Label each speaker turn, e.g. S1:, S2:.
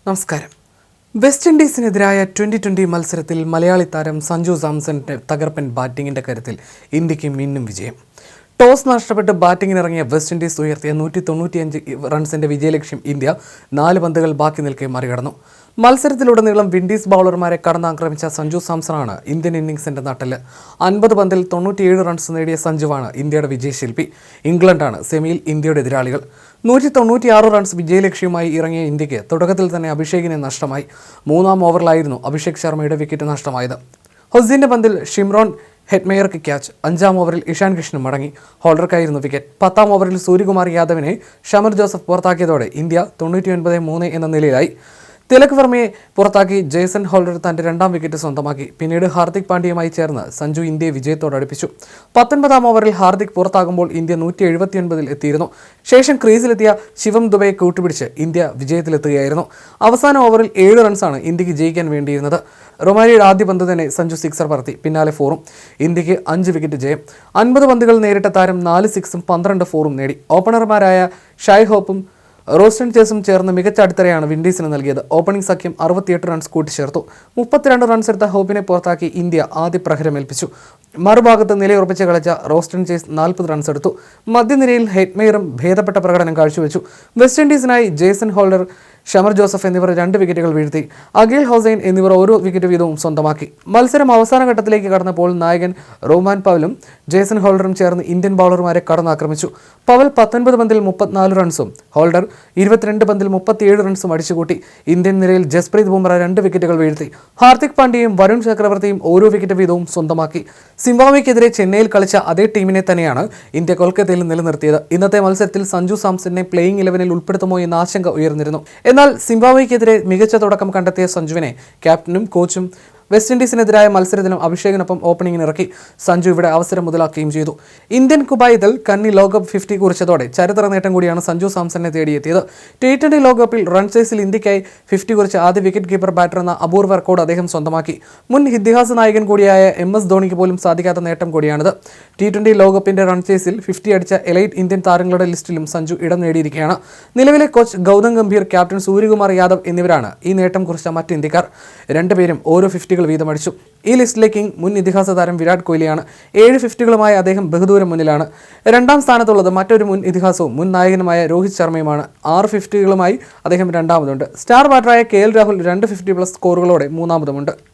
S1: നമസ്കാരം. വെസ്റ്റ് ഇൻഡീസിനെതിരായ 2020 മത്സരത്തിൽ മലയാളി താരം സഞ്ജു സാംസന്റെ തകർപ്പൻ ബാറ്റിംഗിന്റെ കരുത്തിൽ ഇന്ത്യക്ക് മിന്നും വിജയം. ടോസ് നഷ്ടപ്പെട്ട് ബാറ്റിംഗിനിറങ്ങിയ വെസ്റ്റ് ഇൻഡീസ് ഉയർത്തിയ 195 റൺസിന്റെ വിജയലക്ഷ്യം ഇന്ത്യ 4 പന്തുകൾ ബാക്കി നിൽക്കെ മറികടന്നു. മത്സരത്തിലുടനീളം വിൻഡീസ് ബൗളർമാരെ കടന്നാക്രമിച്ച സഞ്ജു സാംസണാണ് ഇന്ത്യൻ ഇന്നിംഗ്സിന്റെ നട്ടെല്ല്. 50 പന്തിൽ 97 റൺസ് നേടിയ സഞ്ജുവാണ് ഇന്ത്യയുടെ വിജയശില്പി. ഇംഗ്ലണ്ടാണ് സെമിയിൽ ഇന്ത്യയുടെ എതിരാളികൾ. 196 റൺസ് വിജയലക്ഷ്യവുമായി ഇറങ്ങിയ ഇന്ത്യക്ക് തുടക്കത്തിൽ തന്നെ അഭിഷേകിനെ നഷ്ടമായി. 3-ാം ഓവറിലായിരുന്നു അഭിഷേക് ശർമ്മയുടെ വിക്കറ്റ് നഷ്ടമായത്. ഹൊസീന്റെ പന്തിൽ ഷിംറോൺ ഹെറ്റ്മെയർക്ക് ക്യാച്ച്. 5-ാം ഓവറിൽ ഇഷാൻ കിഷനും മടങ്ങി. ഹോൾഡർക്കായിരുന്നു വിക്കറ്റ്. 10-ാം ഓവറിൽ സൂര്യകുമാർ യാദവിനെ ഷമർ ജോസഫ് പുറത്താക്കിയതോടെ ഇന്ത്യ 99-3 എന്ന നിലയിലായി. തിലക് വർമ്മയെ പുറത്താക്കി ജേസൺ ഹോൾഡർ തന്റെ 2ാം വിക്കറ്റ് സ്വന്തമാക്കി. പിന്നീട് ഹാർദിക് പാണ്ഡ്യയുമായി ചേർന്ന് സഞ്ജു ഇന്ത്യയെ വിജയത്തോടടുപ്പിച്ചു. 19-ാം ഓവറിൽ ഹാർദിക് പുറത്താകുമ്പോൾ ഇന്ത്യ 179 എത്തിയിരുന്നു. ശേഷം ക്രീസിലെത്തിയ ശിവം ദുബയെ കൂട്ടുപിടിച്ച് ഇന്ത്യ വിജയത്തിലെത്തുകയായിരുന്നു. അവസാന ഓവറിൽ 7 റൺസാണ് ഇന്ത്യക്ക് ജയിക്കാൻ വേണ്ടിയിരുന്നത്. റൊമാരിയുടെ ആദ്യ പന്ത് തന്നെ സഞ്ജു സിക്സർ പറത്തി. പിന്നാലെ 4ഉം. ഇന്ത്യക്ക് 5 വിക്കറ്റ് ജയം. 50 പന്തുകൾ നേരിട്ട താരം 4 സിക്സും 12 4ഉം നേടി. ഓപ്പണർമാരായ ഷായ് ഹോപ്പും റോസ്റ്റൺ ചേസും ചേർന്ന് മികച്ച അടിത്തറയാണ് വിൻഡീസിന് നൽകിയത്. ഓപ്പണിംഗ് സഖ്യം 68 റൺസ് കൂട്ടിച്ചേർത്തു. 32 റൺസ് എടുത്ത ഹോപ്പിനെ പുറത്താക്കി ഇന്ത്യ ആദ്യ പ്രഹരമേൽപ്പിച്ചു. മറുഭാഗത്ത് നിലയുറപ്പിച്ച് കളിച്ച റോസ്റ്റൺ ചേസ് 40 റൺസ് എടുത്തു. മധ്യനിരയിൽ ഹെറ്റ്മെയറും ഭേദപ്പെട്ട പ്രകടനം കാഴ്ചവെച്ചു. വെസ്റ്റ് ഇൻഡീസിനായി ജേസൺ ഹോൾഡർ, ഷമർ ജോസഫ് എന്നിവർ 2 വിക്കറ്റുകൾ വീഴ്ത്തി. അഖിൽ ഹുസൈൻ എന്നിവർ ഓരോ വിക്കറ്റ് വീതവും സ്വന്തമാക്കി. മത്സരം അവസാന ഘട്ടത്തിലേക്ക് കടന്നപ്പോൾ നായകൻ റോമാൻ പവലും ജേസൺ ഹോൾഡറും ചേർന്ന് ഇന്ത്യൻ ബൗളർമാരെ കടന്നാക്രമിച്ചു. പവൽ 19 പന്തിൽ 34 റൺസും ഹോൾഡർ 22 പന്തിൽ 37 റൺസും അടിച്ചുകൂട്ടി. ഇന്ത്യൻ നിരയിൽ ജസ്പ്രീത് ബുംറ 2 വിക്കറ്റുകൾ വീഴ്ത്തി. ഹാർദിക് പാണ്ഡ്യയും വരുൺ ചക്രവർത്തിയും ഓരോ വിക്കറ്റ് വീതവും സ്വന്തമാക്കി. സിംബാബ്വെക്കെതിരെ ചെന്നൈയിൽ കളിച്ച അതേ ടീമിനെ തന്നെയാണ് ഇന്ത്യ കൊൽക്കത്തയിൽ നിലനിർത്തിയത്. ഇന്നത്തെ മത്സരത്തിൽ സഞ്ജു സാംസനെ പ്ലേയിങ് 11-ൽ ഉൾപ്പെടുത്തുമോ എന്ന ആശങ്ക ഉയർന്നിരുന്നു. എന്നാൽ സിംബാബ്വെക്കെതിരെ മികച്ച തുടക്കം കണ്ടെത്തിയ സഞ്ജുവിനെ ക്യാപ്റ്റനും കോച്ചും വെസ്റ്റ് ഇൻഡീസിനെതിരായ മത്സരത്തിനും അഭിഷേകിനൊപ്പം ഓപ്പണിംഗിന് ഇറക്കി. സഞ്ജു ഇവിടെ അവസരം മുതലാക്കുകയും ചെയ്തു. ഇന്ത്യൻ കുബായിത്തിൽ കന്നി ലോകകപ്പ് 50 കുറിച്ചതോടെ ചരിത്ര നേട്ടം കൂടിയാണ് സഞ്ജു സാംസനെ തേടിയെത്തിയത്. T20 ലോകകപ്പിൽ റൺ ചേസിൽ ഇന്ത്യക്കായി 50 കുറിച്ച് ആദ്യ വിക്കറ്റ് കീപ്പർ ബാറ്റർ എന്ന അപൂർവ റെക്കോർഡ് അദ്ദേഹം സ്വന്തമാക്കി. മുൻ ഇതിഹാസ നായകൻ കൂടിയായ MS ധോണിക്ക് പോലും സാധിക്കാത്ത നേട്ടം കൂടിയാണിത്. T20 ലോകകപ്പിന്റെ റൺ ചേസിൽ 50 അടിച്ച എലൈറ്റ് ഇന്ത്യൻ താരങ്ങളുടെ ലിസ്റ്റിലും സഞ്ജു ഇടം നേടിയിരിക്കുകയാണ്. നിലവിലെ കോച്ച് ഗൗതം ഗംഭീർ, ക്യാപ്റ്റൻ സൂര്യകുമാർ യാദവ് എന്നിവരാണ് ഈ നേട്ടം കുറിച്ച മറ്റ് ഇന്ത്യക്കാർ. 2 പേരും ഓരോ 50 വീതമടിച്ചു. ഈ ലിസ്റ്റിലെ കിങ് മുൻ ഇതിഹാസ താരം വിരാട് കോഹ്ലിയാണ്. 7 50കളുമായി അദ്ദേഹം ബഹുദൂരം മുന്നിലാണ്. 2ാം സ്ഥാനത്തുള്ളത് മറ്റൊരു മുൻ ഇതിഹാസവും മുൻ നായകനുമായ രോഹിത് ശർമ്മയുമാണ്. 6 50കളുമായി അദ്ദേഹം 2ാമതുണ്ട്. സ്റ്റാർ ബാറ്ററായ KL രാഹുൽ 2 50+ സ്കോറുകളോടെ 3ാമതുമുണ്ട്.